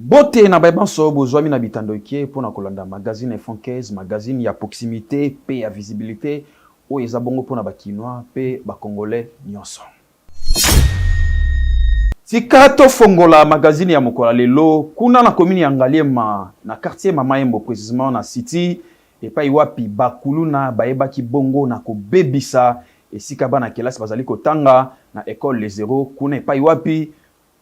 Bote na baibanso bozwami na bitandokie pour na kolanda magazine F15, magazine ya proximité pe ya visibilité o eza bongo pour na bakinois pe ba congolais nyonso. Tikato fongola magazine ya mokola lelo kuna na commune ya Ngaliema na quartier Mamayembo précisément na city et pa iwapi bakuluna baebaki bongo na kobebisa esika bana kelasi bazali kotanga na école les zéro kuna pa iwapi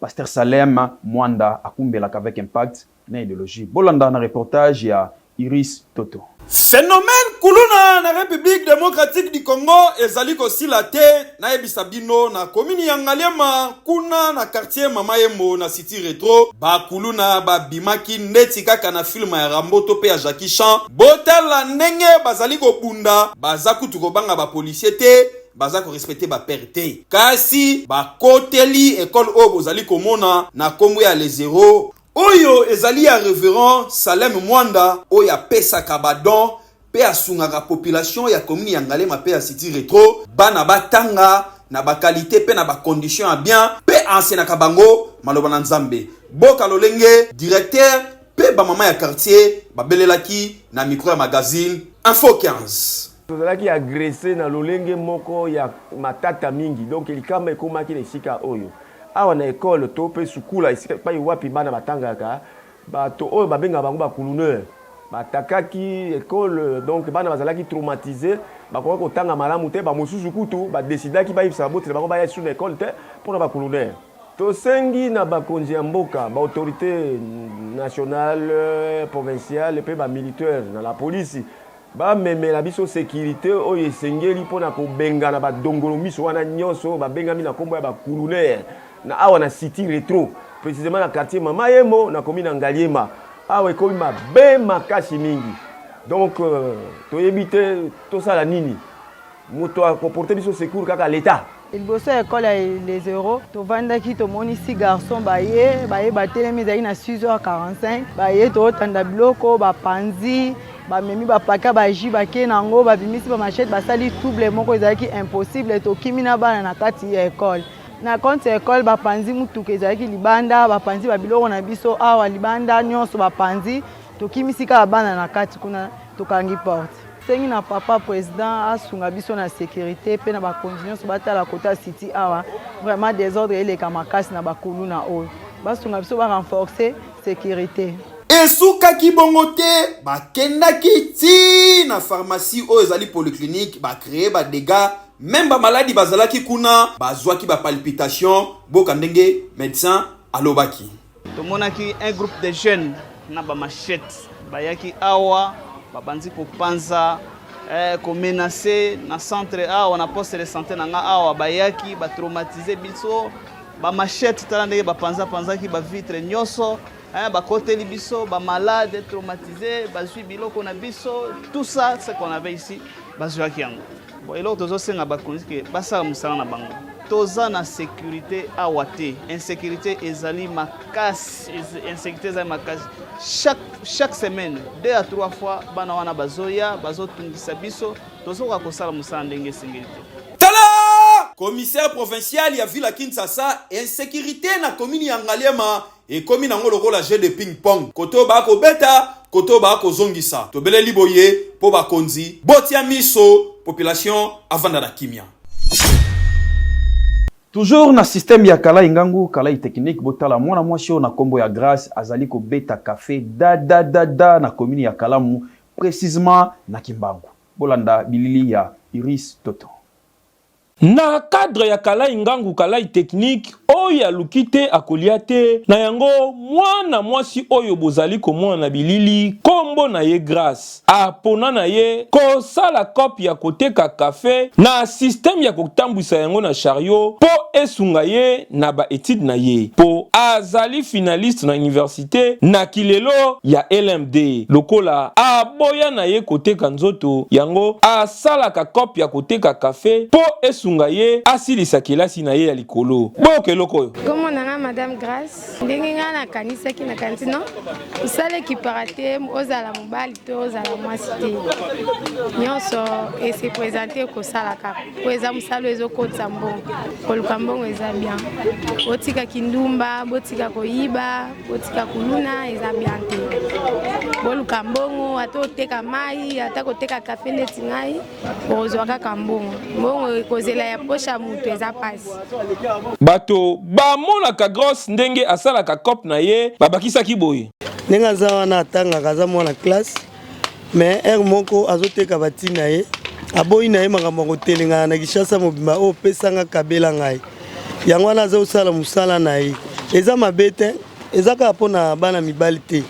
Pasteur Salem Mwanda akumbela avec impact na idéologie. Bolanda na reportage ya Iris Toto. Phénomène kuluna na République démocratique du Congo ezali kosila te na ebisabino na commune ya Ngaliema kuna na quartier Mamayembo na city retro ba kuluna ba bimaki ndeti kaka na film ya Rambo to pe ya Jackie Chan botala ndenge bazali kobunda bazakutu kobanga ba policier te baza ko respecter ba perte kasi ba koteli école o bozali komona na kombo ya les zéro oyo ezali ya révérend Salem Mwanda oyo ya pesa kabadon pe asungaka population ya commune ya Ngaliema pe ya city retro bana batanga na ba qualité pe na ba condition ya bien pe ancien kabango maloba na nzambe boka lolenge directeur pe ba mama ya quartier babelelaki na micro ya magazine Info 15. Tozalaki agressé na lolenge moko ya matata mingi donc likamba ekomaki na esika oyo awa na école to pe sukula esika pa iwapi bana batangaka bato oyo babenga bango bakuluneur batakaki école donc bana bazalaki traumatisé bakoka kotanga malamu te bamosusu kutu badesidaki bayebisa babotela bango baya sur école te mpona bakuluneur tosengi na bakonzi ya mboka baautorité nationale provinciale pe bamilitaire na la police ba memela biso sécurité oyo esengeli mpona kobengana badongolo miso wana nyonso babengami na kombo ya bakuluneur na awa na city retro précisément na quartier Mamayembo na commune ya Ngaliema awa ekomi mabe makasi mingi donc toyebi te tosala nini moto akoporte biso secours kaka l'état liboso ya école ya les zéro tovandaki tomoni 6 garçons baye batelemi ezali na 6h45 baye totanda biloko bapanzi bamemi bapaka baji bake nango babimisi bamachete basali double moko ezalaki impossible tokimi na bana na kati ya école na konti ya école bapanzi mutuka ezalaki libanda bapanzi babiloko na biso awa libanda nyonso bapanzi tokimisi kaka bana na kati kuna tokangi porte sengi na papa président asunga biso na sécurité pe na bakonzi nyonso batala kota city awa vraiment désordre eleka makasi na bakulu na oyo basunga biso barenforcer sécurité esukaki bongo te bakendaki ti na pharmacie oyo ezali polyclinique bacrée ba dégâts même ba maladie bazalaki kuna bazwaki ba palpitation boka ndenge médecin alobaki tomonaki un groupe de jeunes na ba machette bayaki awa babanzi kopanza komenacer na centre awa na poste de santé nanga awa bayaki ba traumatiser biso ba machette tala ndenge bapanza panzaki ba vitre nyonso ba koteli biso ba malade traumatisés bazwi biloko na biso tout ça ce qu'on avait ici bazwaki yango bon eloko tozosenga bakonzi ke basala musala na bango toza na sécurité awa te insécurité ezali makasi insécurité ezali makasi chaque semaine 2 à 3 fois bana wana bazoya bazotungisa biso tozoka kosala musala ndenge esengeli te tala commissaire provincial ya ville ya Kinshasa insécurité na commune ya Ngaliema et komi nango lokola jeu de ping pong koto ba ko beta koto ba ko zongisa tobeleli boye po bakonzi botia miso population avanda na kimia. Toujours na système ya kala ingangu kala technique botala mwana mwasho na kombo ya grâce azali ko beta café da na commune ya Kalamu précisément na Kimbangu. Bolanda bilili ya Iris Toto. Na cadre ya kalai ngangu kalai technique oyo alukite akoliate na yango mwana mwasi oyo bozali komona bilili kombo na ye grâce apona na ye ko sala copie ya koteka café na système ya kotambwisa yango na chariot po esunga ye na ba étude na ye po azali finaliste na université na kilelo ya LMD lokola aboya na ye koteka nzoto yango asala ka copie ya koteka café po esunga ye asilisa kelasi na ye ya likolo boke loko Comment nanga Madame Grâce ndenge nga na kanisa ki na kanti non usale kiparate ozala mobali to ozala mwasi te nyonso et se présenter ko sala ka ko eza musalo ezokotsa mbongo koluka mbongo eza bien botika kindumba botika koyiba botika kuluna eza bien te boluka mbongo atoteka mai atakoteka kafe neti ngai ozwa kaka mbongo ekozela ya posha mutu eza pasi bato bamonaka Grosse ndenge asalaka cop na ye babakisaki boye ndenge aza wana atangaka aza mwana classe mais ere moko azoteka bati na ye aboyi na ye makambo akotelengana na Kinshasa mobimba oyo opesanga kabela ngai yango wana aza kosala mosala na ye eza mabe te eza kaka mpona bana mibali te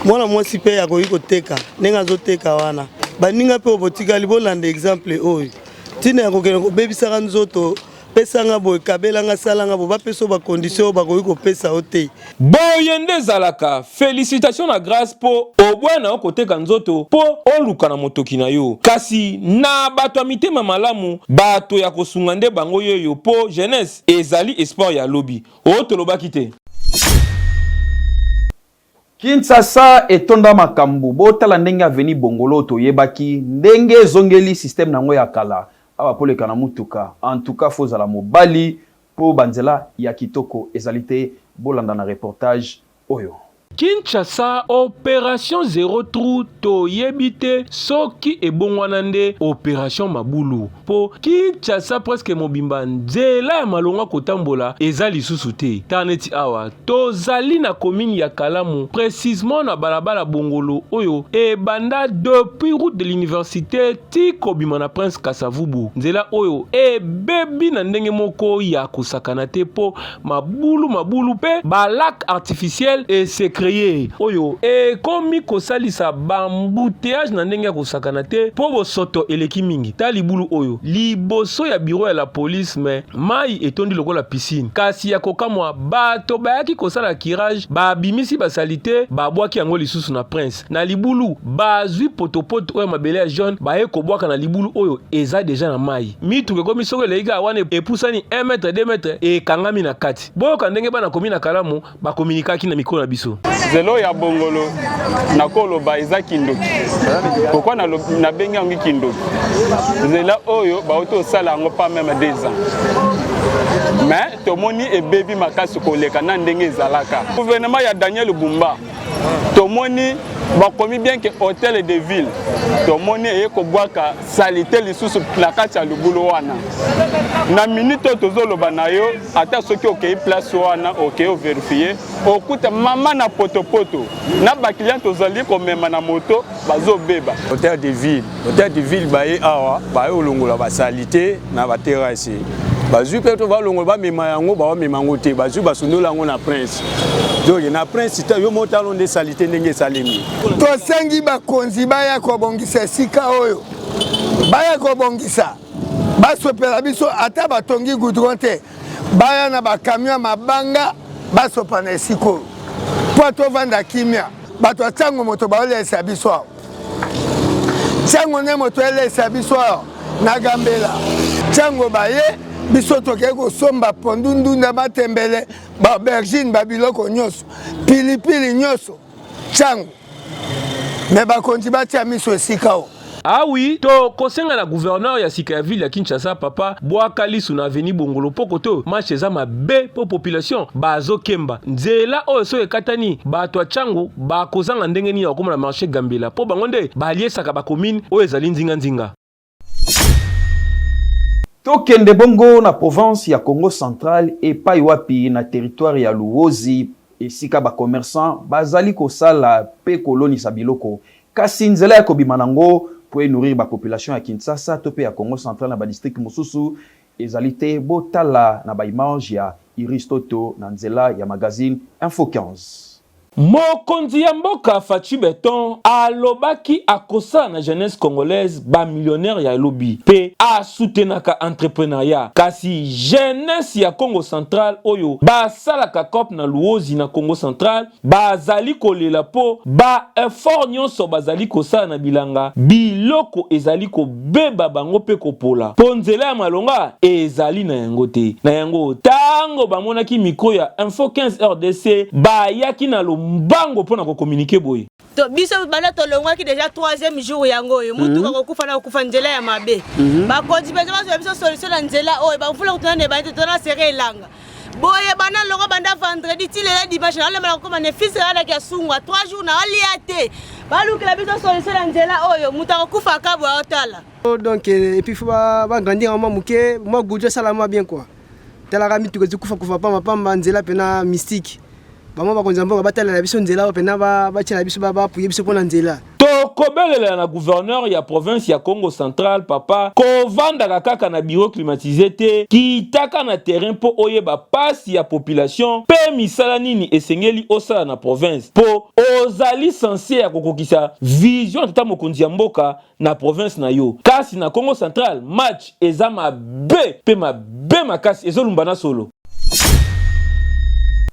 mwana mwasi mpe akoki koteka ndenge azoteka wana baninga mpe obotikali bolanda exemple oyo ntina ya kokende kobebisaka nzoto pesanga boye kabelanga salanga bo bapeso ba condition bakoki kopesa o te boye nde ezalaka félicitation na Grâce po obwana okoteka nzoto po oluka na motoki na yo kasi na bato ya mitema malamu bato ya kosunga nde bango yoyo po jeunesse ezali espoir ya lobi otolobaki te Kinshasa etonda makambu botala ndenge aveni bongolo toyebaki ndenge ezongeli système nango ya kala awa poleka na mutuka en tout cas fozala mobali po banzela ya kitoko ezalite bolanda na reportage oyo Kinshasa opération zéro trou to yebite soki ebongwana nde opération mabulu po Kinshasa presque mobimba nzela ya malonga kotambola eza lisusu te taneti awa tozali na commune ya Kalamu précisément na balabala bongolo oyo ebanda depuis route de l'université ti kobima na Prince Kasavubu nzela oyo ebebi na ndenge moko ya kosakana te po mabulu pe balak artificiel et secret oyo komi kosalisa bambouteillage na ndenge ya kosakana te po bosoto eleki mingi ta libulu oyo liboso ya bureau ya la police mais mai etondi lokola piscine kasi ya kokamwa bato bayaki kosala kirage babimisi basalite babwaki yango lisusu na Prince na libulu bazwi potopoto oyo mabele ya jaune baye kobwaka na libulu oyo eza deja na mai mituke komi soko eleika wana epusani 1 mètre 2 mètre ekangami na kati boyoka ndenge bana komi na Kalamu bakomunikaki na mikolo na biso zelo ya bongolo nakoloba eza kindoki pourquoi na bengi yango kindoki zela oyo baoto osala yango pas même 2 ans mais tomoni ebebi makasi koleka na ndenge ezalaka gouvernement ya Daniel Bumba tomoni bakomi bien que hôtel de ville tomoni ekobwaka salité lisusu na kati ya lubulo wana na minute tozoloba na yo ata soki okei place wana okei vérifier okuta mama na potopoto na ba client tozali komema na moto bazobeba hôtel de ville baye awa baye olongola ba salité na ba terrasse bazui pe to balongola ba mema yango ba mema yango te bazui basundola yango na Prince donc na Prince ta yo motalo nde salité ndenge salemi to sengi bakonzi baya kobongisa sika oyo baya kobongisa basopela biso ata batongi goudron te baya na bakamion mabanga basopa na esiko po tovanda kimia bato atango moto baolesa biso awo tango ne moto elesa biso awo na Gambela tango baye biso tokei kosomba pondu ndunda matembele baaubergine babiloko nyonso pilipili nyonso tango me bakonzi batia miso esika oyo Ah oui, to kosenga na gouverneur ya sika ya ville ya Kinshasa papa bwaka lisu na avenue Bongolo poko to marche za mabe po population bazo kemba nzela oyo so ekatani bato changu ba kozanga ndenge ni ya komona marché Gambela po bangonde baliesaka ba commune oyo ezali nzinga tokende bongo na province ya Congo central epai wapi na territoire ya Luozi esika ba commerçant bazali kosala pe kolonisa biloko kasi nzela ya kobima nango pour nourrir la population à Kinshasa, topé à Congo central na ba district mosusu ezalité botala na ba image ya Iristoto na nzela ya magazine Info 15. Mokonzi ya mboka Fachi Beton alobaki akosa na jeunesse congolaise ba millionnaire ya lobby pe a soutenaka entrepreneuriat kasi jeunesse ya Congo Central oyo ba salaka cop na luozi na Congo Central bazali kolela po ba effort nyonso bazali kosala na bilanga biloko ezali kobeba bango pe kopola ponzela ya malonga ezali na yango te na yango tango bamonaki micro ya Info 15 RDC bayaki na mbango pona ko communiquer boy to biso bana to longwa ki déjà 3e jour yango yo mutu ka kokufa na kokufa nzela ya mabe ba konzi bezo ba biso solution na nzela oyo ba fula kutana ne ba tona sere langa boye bana longo banda vendredi ti le dimanche na le mala ko mane fils ala ki asungwa 3 jours na aliate baluki la biso solution na nzela oyo mutu ka kokufa kabwa otala donc et puis faut ba grandir en mamuke moi goudjo salama bien quoi tela kami tu ko kufa kufa pamba nzela pena mystique. Bamo bakonzambonga batala la biso nzela opena ba tshela biso ba puye biso pona nzela to kobelela na gouverneur ya province ya Congo Central papa kovanda kaka na bureau climatisé te kitaka na terrain po oyeba pasi ya population pe misala nini esengeli osala na province po ozali censé ya kokokisa vision tata mokonzi ya mboka na province na yo kasi na Congo Central match eza mabe pe mabe makasi ezolumbana solo.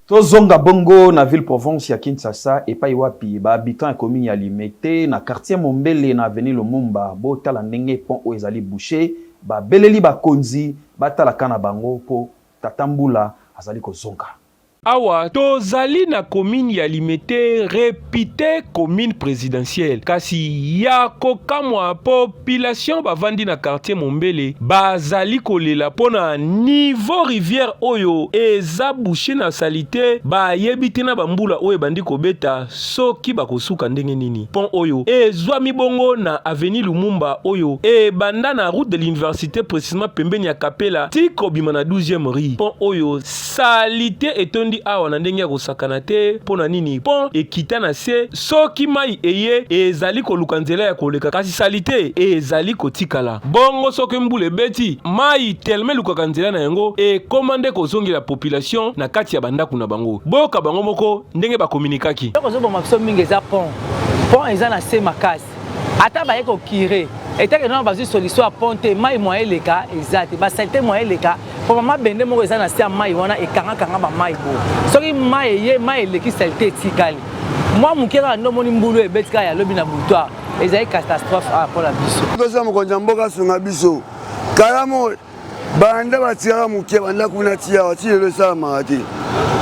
Tozonga bongo na ville province ya Kinshasa epai wapi ba habitants ya commune ya Limete na quartier Mombele na avenue Lumumba botala ndenge pont o ezali bouché ba beleli ba konzi batala kana bango po tatambula azali kozonga. Awa tozali na commune ya Limete répité commune présidentielle kasi ya kokamwa population bavandi na quartier Mombele bazali kolela pona niveau rivière oyo eza bouché na salité ba yebite na bambula oyo bandi kobeta soki bakosuka ndenge nini pont oyo ezwa mibongo na avenue Lumumba oyo e banda na route de l'université précisément pembeni ya Kapela tiko bima na 12e rue pont oyo salité etondi awa na ndenge ya kosakana te pona nini pont ekita na se soki mai eye ezali koluka nzela ya koleka kasi salite ezali kotikala bongo soki mbule beti mai telme lukaka nzela na yango e komande kozongi la population na kati ya bandaku na bango boka bango moko ndenge bakomunikaki kozoboma biso mingi eza pont eza na se makasi ata baye kokire etake non bazwi solution ya ponte mai moyen eleka ezate basalite moyen eleka po mama bende moko eza na se ya mai wana ekangakanga bamai bo soki mai eye mai eleki salite etikali mwa moke kaka ndomoni mbulu ebeti kaka ya lobi na butoire ezali catastrophe mpona biso toza mokonzi ya mboka asunga biso kalamo banda batikaka moke banda kuna tia wati lelo esalamaka te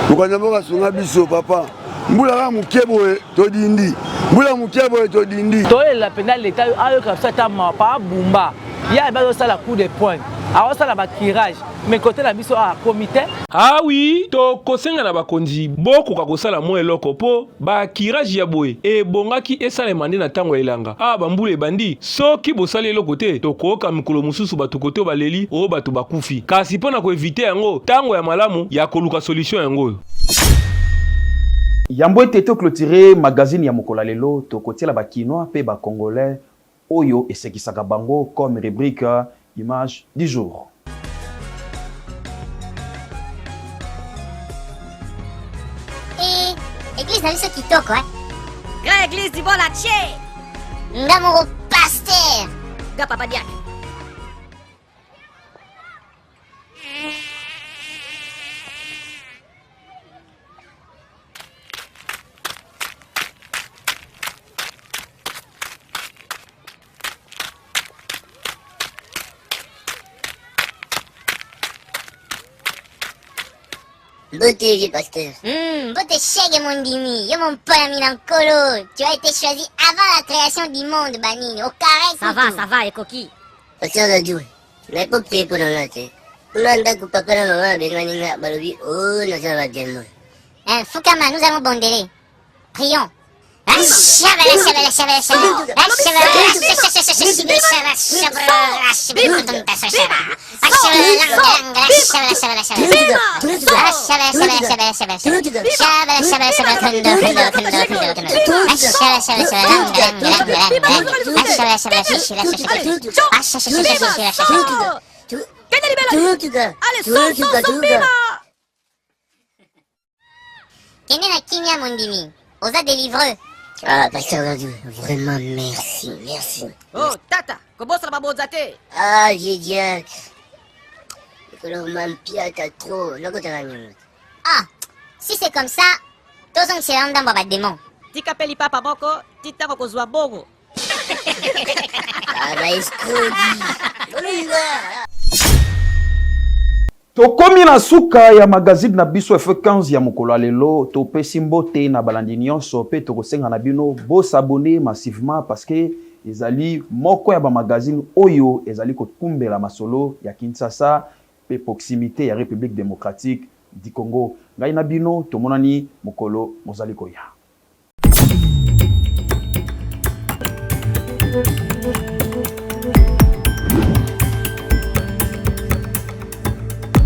mokonzi ya mboka asunga biso papa mbula kaka moke boye todindi mbula moke boye todindi toyelela mpenza leta ayoka biso ata mapa abumba ye bazosala coup de pointe awosala bakirage mais côté na biso comité ah oui to kosenga na bakonzi bokoka kosala mo eloko po bakirage ya boye ebongaki esalema nde na ntango elanga bambula ebandi soki bosali eloko te tokoyoka mikolo mosusu bato kote baleli oyo bato bakufi kasi mpo na koevite yango ntango ya malamu ya koluka solution yango Yambo ete to clôturer magazine ya mokola lelo to kotiela ba kinois pe ba congolais oyo esekisaka bango comme rubrique image du jour. Église na biso kitoko Grand église du bon laché. Nga moko pasteur. Nga papa diak. Beauté, vieux pasteur. Beauté chèque, mon dimi. Yo, mon père Milancolo. Tu as été choisi avant la création du monde, Banine. Au carré, ça va, et coquille. Pasteur Dadou. Mais pour payer pour la tête. On a un coup papa la maman avec Maninga Balobi. Oh, nous allons bien. Fukama, nous allons bondeler. Prions. Kende na kimia mondimi. aux délivreux. Ah, pasteur Radio, vraiment merci, merci. Oh, tata, comment ça va bozate? Ah, j'ai dit. Trop. Ah, si c'est comme ça, tous on s'est dans ma démon. Tika peli papa boko, tita ko zwa bongo. Ah, bah, escroquerie. Tokomi na suka ya magazine na biso F15 ya mokolo lelo topesi mbote na balandi nyonso pe tokosenga na bino bo s'abonner massivement parce que ezali moko ya ba magazine oyo ezali kokumbela masolo ya Kinshasa pe proximité ya République démocratique du Congo. Ngai na bino tomonani mokolo mozali koya.